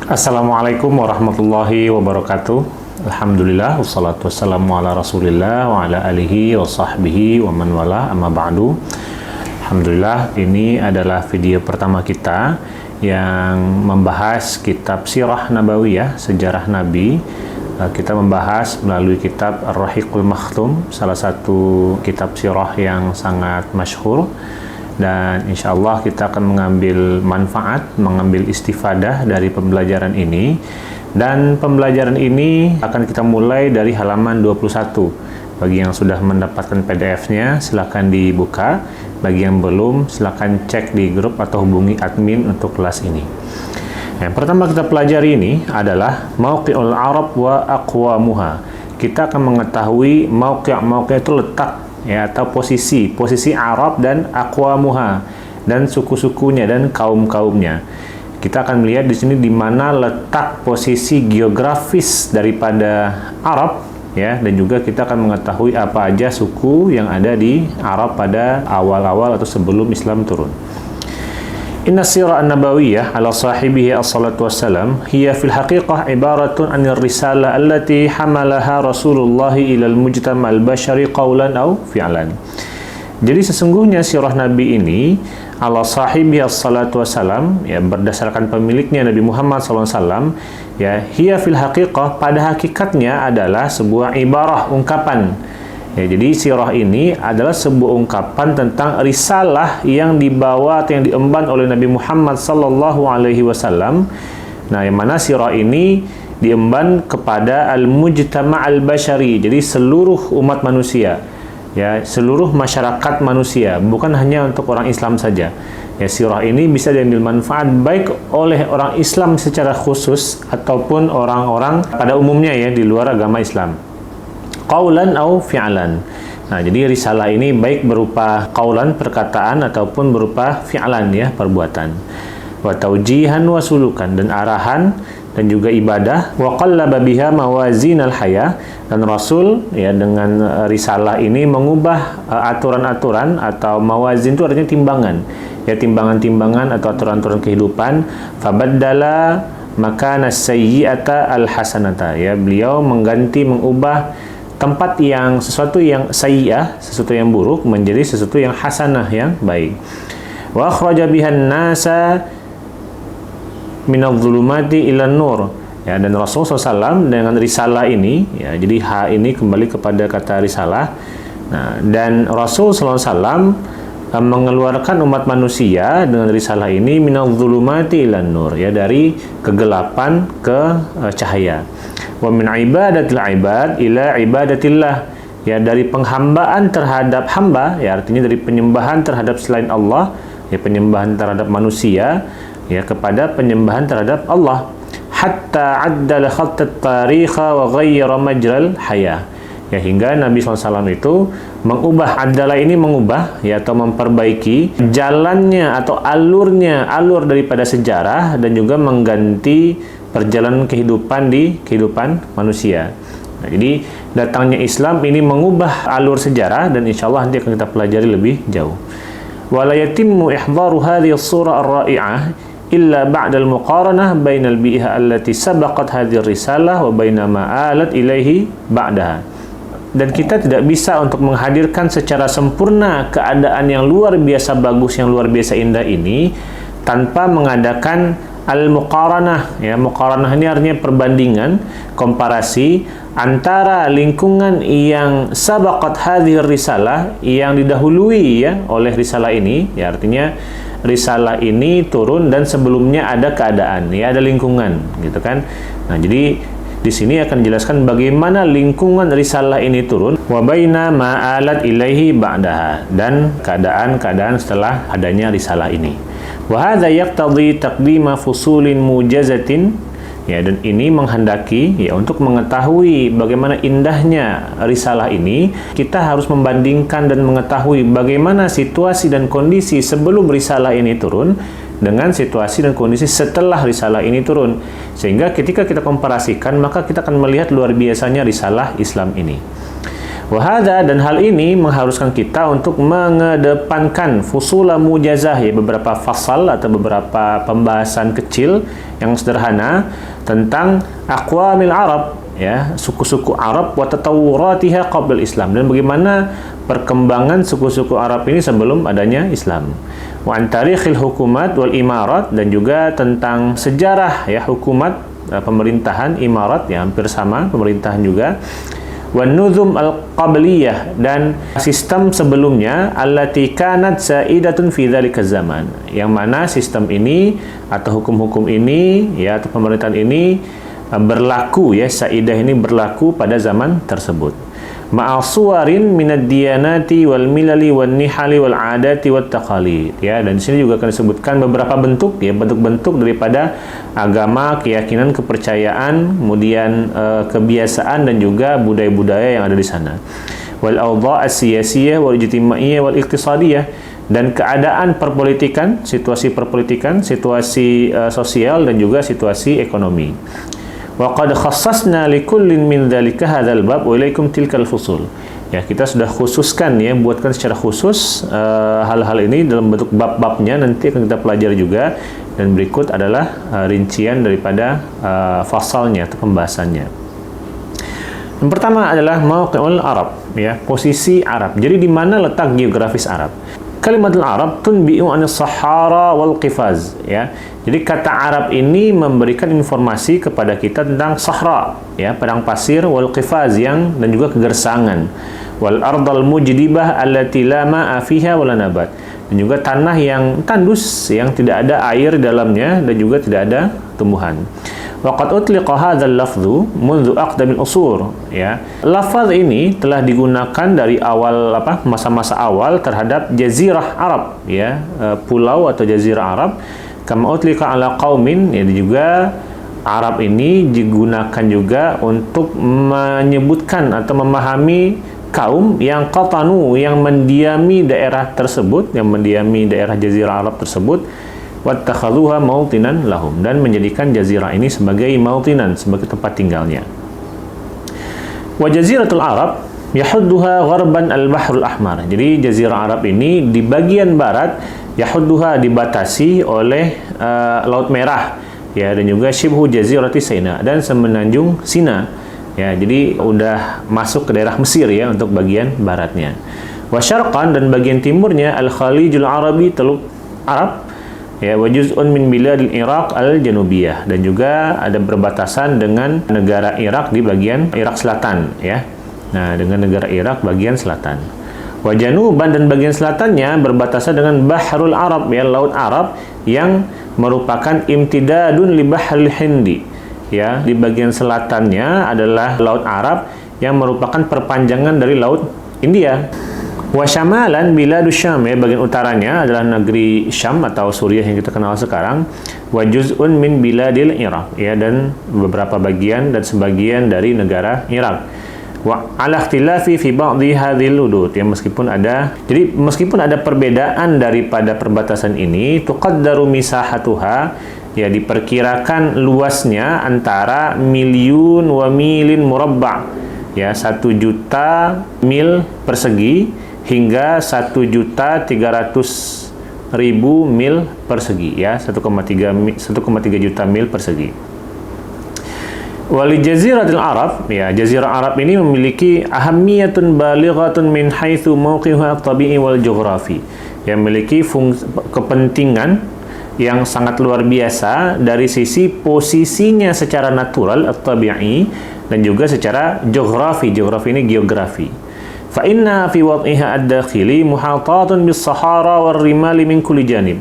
Assalamualaikum warahmatullahi wabarakatuh. Alhamdulillah, wassalatu wassalamu ala rasulillah wa ala alihi wa sahbihi wa man wala, amma ba'du. Alhamdulillah, ini adalah video pertama kita yang membahas kitab Sirah Nabawiyah, sejarah Nabi. Kita membahas melalui kitab Ar-Rahiqul Makhtum, salah satu kitab sirah yang sangat masyhur. Dan insya Allah kita akan mengambil manfaat, mengambil istifadah dari pembelajaran ini. Dan pembelajaran ini akan kita mulai dari halaman 21. Bagi yang sudah mendapatkan PDF-nya, silakan dibuka. Bagi yang belum, silakan cek di grup atau hubungi admin untuk kelas ini. Yang pertama kita pelajari ini adalah Mauqi'ul Arab wa Aqwamuha. Kita akan mengetahui mauqi' itu letak, ya, atau posisi Arab dan aqwamuha, dan suku-sukunya dan kaum-kaumnya. Kita akan melihat di sini di mana letak posisi geografis daripada Arab, ya, dan juga kita akan mengetahui apa aja suku yang ada di Arab pada awal-awal atau sebelum Islam turun. Inna sirah an-nabawiyah ala sahibihi as-salatu wassalam hiya fil haqiqah ibaratun anir risalah allati hamalaha Rasulullah ilal mujtama al-bashari qawlan aw fi'lan. Jadi sesungguhnya sirah Nabi ini ala sahibihi as-salatu wassalam, ya, berdasarkan pemiliknya Nabi Muhammad SAW, ya, hiya fil haqiqah, pada hakikatnya adalah sebuah ibarah, ungkapan. Ya, jadi sirah ini adalah sebuah ungkapan tentang risalah yang dibawa atau yang diemban oleh Nabi Muhammad sallallahu alaihi wasallam. Nah, yang mana sirah ini diemban kepada al-mujtama' al-bashari, jadi seluruh umat manusia, ya, seluruh masyarakat manusia, bukan hanya untuk orang Islam saja. Ya, sirah ini bisa diambil manfaat baik oleh orang Islam secara khusus ataupun orang-orang pada umumnya, ya, di luar agama Islam. Qaulan au fi'lan. Nah, jadi risalah ini baik berupa qaulan, perkataan, ataupun berupa fi'lan, ya, perbuatan. Wa taujihan wa sulukan, dan arahan dan juga ibadah. Wa qallaba biha mawazinal haya, dan Rasul, ya, dengan risalah ini mengubah aturan-aturan, atau mawazin itu artinya timbangan. Ya, timbangan-timbangan atau aturan-aturan kehidupan. Fabaddala makana sayyi'ata al-hasanata. Ya, beliau mengganti, mengubah tempat yang sesuatu yang sayyi'ah, sesuatu yang buruk, menjadi sesuatu yang hasanah, yang baik. Wa akhraja bihan nasa minadh-dhulumati ilan nur. Ya, dan Rasulullah SAW dengan risalah ini, ya, jadi ha ini kembali kepada kata risalah. Nah, dan Rasulullah SAW mengeluarkan umat manusia dengan risalah ini minadh-dhulumati ilan nur, ya, dari kegelapan ke cahaya. Wa min ibadatil ibad ila ibadatillah, ya, dari penghambaan terhadap hamba, ya, artinya dari penyembahan terhadap selain Allah, ya, penyembahan terhadap manusia, ya, kepada penyembahan terhadap Allah. Hatta addala khattat tarikha wa ghayyara majral haya. Ya, hingga Nabi SAW itu mengubah, adalah ini mengubah, ya, atau memperbaiki jalannya atau alur daripada sejarah, dan juga mengganti perjalanan kehidupan di kehidupan manusia. Nah, jadi datangnya Islam ini mengubah alur sejarah, dan insya Allah nanti akan kita pelajari lebih jauh. Wala yatimmu ihdaru hadhihi as-surah ar-ra'i'ah illa ba'da al-muqaranah bainal bi'ah allati sabaqat hadhihi ar-risalah wa baina ma alat ilaihi ba'daha. Dan kita tidak bisa untuk menghadirkan secara sempurna keadaan yang luar biasa bagus, yang luar biasa indah ini, tanpa mengadakan al-muqaranah. Ya, muqaranah ini artinya perbandingan, komparasi antara lingkungan yang sabaqat hadhir risalah, yang didahului, ya, oleh risalah ini, ya, artinya risalah ini turun dan sebelumnya ada keadaan, ya, ada lingkungan, gitu kan. Nah, jadi di sini akan dijelaskan bagaimana lingkungan risalah ini turun, wa baina ma'alat ilaihi ba'daha, dan keadaan-keadaan setelah adanya risalah ini. Wa hadza yaqtadi taqdima fusulin mujazatin, ya, dan ini menghendaki, ya, untuk mengetahui bagaimana indahnya risalah ini, kita harus membandingkan dan mengetahui bagaimana situasi dan kondisi sebelum risalah ini turun dengan situasi dan kondisi setelah risalah ini turun. Sehingga ketika kita komparasikan, maka kita akan melihat luar biasanya risalah Islam ini. Wahada, dan hal ini mengharuskan kita untuk mengedepankan fusula mujazah, ya beberapa fasal atau beberapa pembahasan kecil yang sederhana tentang aqwamil Arab, ya suku-suku Arab, wa tatawuratiha qabla Islam, dan bagaimana perkembangan suku-suku Arab ini sebelum adanya Islam. Wa an tarikhil hukumat wal imarat, dan juga tentang sejarah ya hukumat, pemerintahan, imarat ya hampir sama, pemerintahan juga. Wan nuzum al-qabliyah, dan sistem sebelumnya, allati kanat saidatun fi dzalika zaman, yang mana sistem ini atau hukum-hukum ini ya atau pemerintahan ini berlaku ya, saidah ini berlaku pada zaman tersebut. Ma'asuwarin minad diyanati wal milali wan nihali wal adati wat taqalid, ya, dan di sini juga akan disebutkan beberapa bentuk ya, bentuk-bentuk daripada agama, keyakinan, kepercayaan, kemudian kebiasaan dan juga budaya-budaya yang ada di sana. Wal awdha' as-siyasiyah wal ijtimaiyah wal iqtisadiyah, dan keadaan perpolitikan, situasi perpolitikan, situasi sosial dan juga situasi ekonomi. Wa qad khassasna likullin min dzalika hadzal bab wa ilaikum tilkal fusul. Ya, kita sudah khususkan ya, buatkan secara khusus hal-hal ini dalam bentuk bab-babnya, nanti akan kita pelajari juga, dan berikut adalah rincian daripada fasalnya atau pembahasannya. Yang pertama adalah mauqi'ul Arab, ya, posisi Arab. Jadi di mana letak geografis Arab? Kalimatul Arab tunbi'u 'anis sahara wal qifaz, ya. Jadi kata Arab ini memberikan informasi kepada kita tentang sahra, ya, padang pasir, wal qifaz, yang dan juga kegersangan, wal ardal mujdibah allati la ma'a fiha wala nabat, dan juga tanah yang tandus, yang tidak ada air di dalamnya dan juga tidak ada tumbuhan. Waqad utliqa hadzal lafdhu mundu aqdamil usur, ya. Lafaz ini telah digunakan dari awal masa-masa awal terhadap jazirah Arab, ya, pulau atau jazirah Arab. Kama utliqa ala qaumin, ya, juga Arab ini digunakan juga untuk menyebutkan atau memahami kaum yang qatanu, yang mendiami daerah tersebut, yang mendiami daerah jazirah Arab tersebut, wattakhadhuha mautinan lahum, dan menjadikan jazirah ini sebagai mautinan, sebagai tempat tinggalnya. Wa jaziratul Arab yahudduha gharban al-Bahrul Ahmar. Jadi jazirah Arab ini di bagian barat, yahudduha dibatasi oleh Laut Merah, ya, dan juga syibhu jazirati Sina, dan semenanjung Sina, ya. Jadi udah masuk ke daerah Mesir ya untuk bagian baratnya. Wa syarqan, dan bagian timurnya al-Khalijul Arabi, Teluk Arab, ya, wa juz'un min biladil Iraq al-Janubiyah, dan juga ada berbatasan dengan negara Irak di bagian Irak Selatan, ya. Nah, dengan negara Irak bagian selatan. Wa januban, dan bagian selatannya berbatasan dengan Bahrul Arab, ya, Laut Arab, yang merupakan imtidadun li Bahril Hindi, ya. Di bagian selatannya adalah Laut Arab yang merupakan perpanjangan dari Laut India. Wa syamalan biladus Syam, ya, bagian utaranya adalah negeri Syam atau Suriah yang kita kenal sekarang. Wa juz'un min biladil Iraq, ya, dan beberapa bagian dan sebagian dari negara Irak. Wa ala ikhtilafi fi ba'dhi hadhil hudud, ya, meskipun ada perbedaan daripada perbatasan ini, tuqaddaru misahatuha, ya, diperkirakan luasnya antara milyun wa milin murabba', ya, 1 juta mil persegi hingga 1.300.000 mil persegi, ya, 1,3 juta mil persegi. Wali jaziratil Arab, ya, jazirah Arab ini memiliki ahamiyatun balighatun min haitsu mawqi'uha at-tabi'i wal geografi, yang memiliki kepentingan yang sangat luar biasa dari sisi posisinya secara natural at-tabi'i dan juga secara geografi. Geografi ini geografi. Fa inna fi wad'iha ad-dakhili muhatatun bis-sahara war-rimali min kulli janib.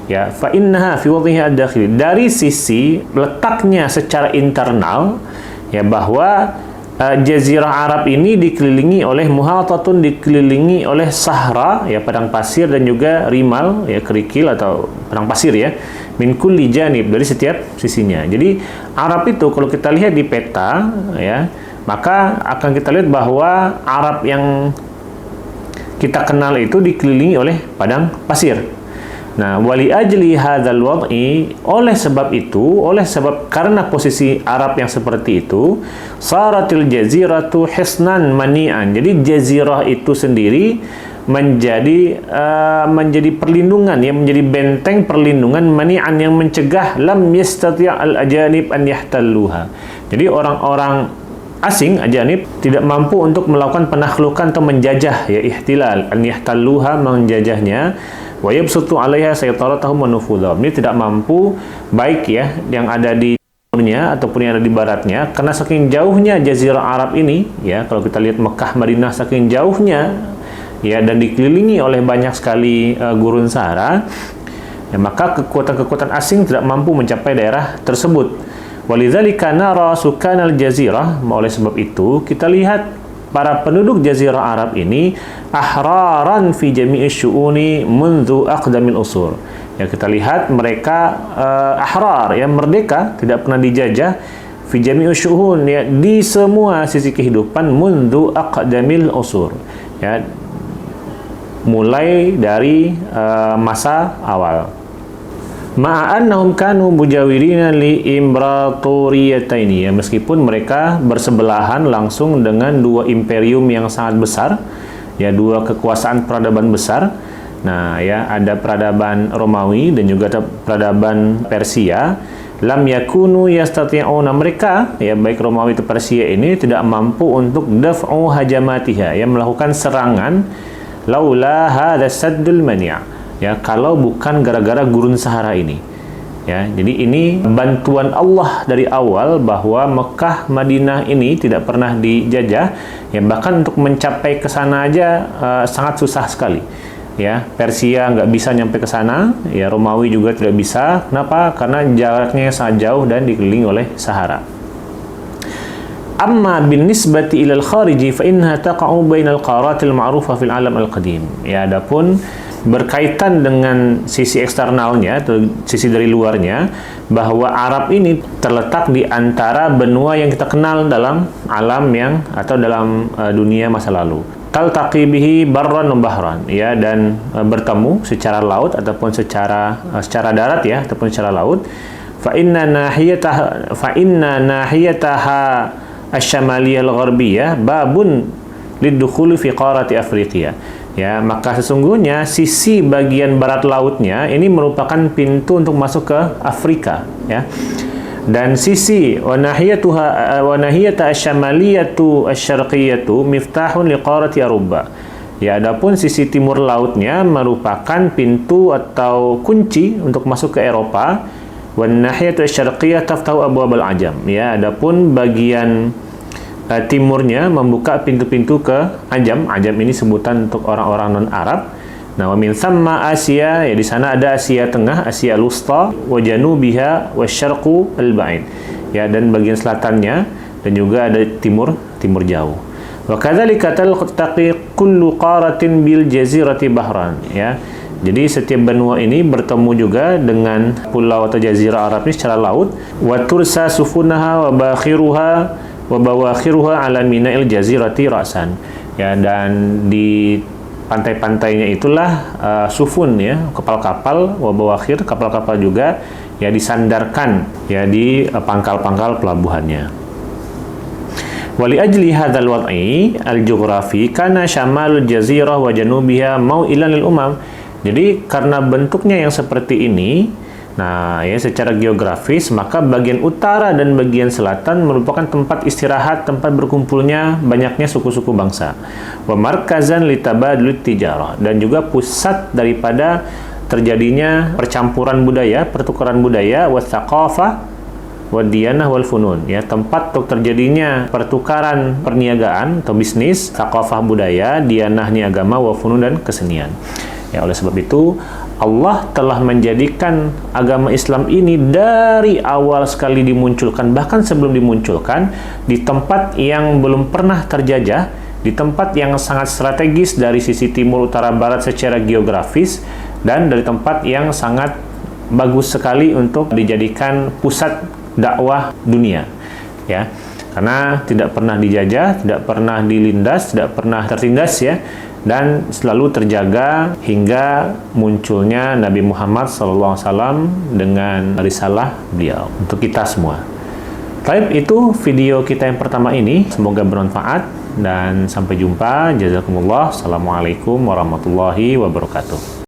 Ya, fa innaha fi wadhiha ad-dakhili, dari sisi letaknya secara internal, ya, bahwa jazirah Arab ini dikelilingi oleh muhatatun, dikelilingi oleh sahra, ya, padang pasir, dan juga rimal, ya, kerikil atau padang pasir, ya, min kulli janib, dari setiap sisinya. Jadi Arab itu kalau kita lihat di peta, ya, maka akan kita lihat bahwa Arab yang kita kenal itu dikelilingi oleh padang pasir. Nah, wali ajli hadzal wad'i, oleh sebab karena posisi Arab yang seperti itu, saratil jaziratu hisnan mani'an. Jadi jazirah itu sendiri menjadi perlindungan, ya, menjadi benteng perlindungan mani'an yang mencegah lam yastati' al-ajanib an yahtalluha. Jadi orang-orang asing, ajanib, tidak mampu untuk melakukan penakhlukan atau menjajah, ya, ihtilal, an yahtalluha, menjajahnya, wa yabsutu 'alaiha saytaratahum wa nufudhahum. Ini tidak mampu, baik ya yang ada di timurnya ataupun yang ada di baratnya, karena saking jauhnya jazirah Arab ini, ya, kalau kita lihat Mekah Madinah saking jauhnya, ya, dan dikelilingi oleh banyak sekali gurun Sahara, ya, maka kekuatan-kekuatan asing tidak mampu mencapai daerah tersebut. Walidzalika nara sukanal jazirah, oleh sebab itu kita lihat para penduduk jazirah Arab ini ahraran fi jami'i syu'uni mundu aqdamil usur. Ya, kita lihat mereka ahrar, ya, merdeka, tidak pernah dijajah, fi jami'i syu'un, ya, di semua sisi kehidupan, mundu aqdamil usur, ya, mulai dari masa awal. Ma'annahum kanu mujawirina li imbratoriyataini, ya, meskipun mereka bersebelahan langsung dengan dua imperium yang sangat besar, ya, dua kekuasaan peradaban besar. Nah, ya, ada peradaban Romawi dan juga ada peradaban Persia. Lam yakunu yastati'una, mereka, ya, baik Romawi atau Persia ini tidak mampu untuk daf'u hajamatiha, ya, melakukan serangan, laula hadza saddul mani', ya, kalau bukan gara-gara gurun Sahara ini, ya. Jadi ini bantuan Allah dari awal bahwa Mekah Madinah ini tidak pernah dijajah, ya, bahkan untuk mencapai ke sana aja sangat susah sekali, ya. Persia nggak bisa nyampe ke sana, ya, Romawi juga tidak bisa. Kenapa? Karena jaraknya sangat jauh dan dikelilingi oleh Sahara. Amma bin nisbati ilal khariji fa innaha taqa'u bainal qaratil ma'rufah fil alam al-qadim. Ya, adapun berkaitan dengan sisi eksternalnya atau sisi dari luarnya, bahwa Arab ini terletak di antara benua yang kita kenal dalam alam yang atau dalam dunia masa lalu. Taltaqi bihi barran wa bahran, ya, dan bertemu secara laut ataupun secara darat, ya, ataupun secara laut. Fa inna nahiyataha asy-syamaliyah al-gharbiyah babun lidukhuli fi qarati Afrika. Ya, maka sesungguhnya sisi bagian barat lautnya ini merupakan pintu untuk masuk ke Afrika, ya. Dan sisi wa nahiyata asy-syamaliyatu asy-syarqiyyatu miftahun liqarati Aruba. Ya, adapun sisi timur lautnya merupakan pintu atau kunci untuk masuk ke Eropa. Wa nahiyatu asy-syarqiyyah taftahu abwabal ajam. Ya, adapun bagian timurnya membuka pintu-pintu ke Ajam. Ajam ini sebutan untuk orang-orang non-Arab. Nah, wa min thamma Asia, ya, di sana ada Asia Tengah, Asia Lusta, wa janubiha wa syarqu al-ba'id. Ya, dan bagian selatannya, dan juga ada timur jauh. Wa kadzalika taltaqi kullu qaratin bil jazirati bahran, ya. Jadi setiap benua ini bertemu juga dengan pulau atau jazirah Arab ini secara laut. Wa tursa sufunaha wa bakhiruha wa bawakhiruha ala mina'il jazirati ra'san. Ya, dan di pantai-pantainya itulah sufun, ya, kapal-kapal, wa bawakhir, kapal-kapal juga, ya, disandarkan, ya, di pangkal-pangkal pelabuhannya. Wali ajli hadzal wad'i al-jughrafi kana syamalul jazirah wa janubiha mau'ilan lil umam. Jadi karena bentuknya yang seperti ini, nah, ya, secara geografis, maka bagian utara dan bagian selatan merupakan tempat istirahat, tempat berkumpulnya banyaknya suku-suku bangsa. Wa markazan litabadul tijarah, dan juga pusat daripada terjadinya percampuran budaya, pertukaran budaya, wa tsaqafah wa diyanah wal funun, ya, tempat untuk terjadinya pertukaran perniagaan atau bisnis, tsaqafah budaya, diyanahnya agama, wa funun dan kesenian. Ya, oleh sebab itu Allah telah menjadikan agama Islam ini dari awal sekali dimunculkan, bahkan sebelum dimunculkan, di tempat yang belum pernah terjajah, di tempat yang sangat strategis dari sisi timur, utara, barat secara geografis, dan dari tempat yang sangat bagus sekali untuk dijadikan pusat dakwah dunia, ya. Karena tidak pernah dijajah, tidak pernah dilindas, tidak pernah tertindas, ya, dan selalu terjaga hingga munculnya Nabi Muhammad SAW dengan risalah beliau untuk kita semua. Baik, itu video kita yang pertama ini. Semoga bermanfaat dan sampai jumpa. Jazakumullah. Assalamualaikum warahmatullahi wabarakatuh.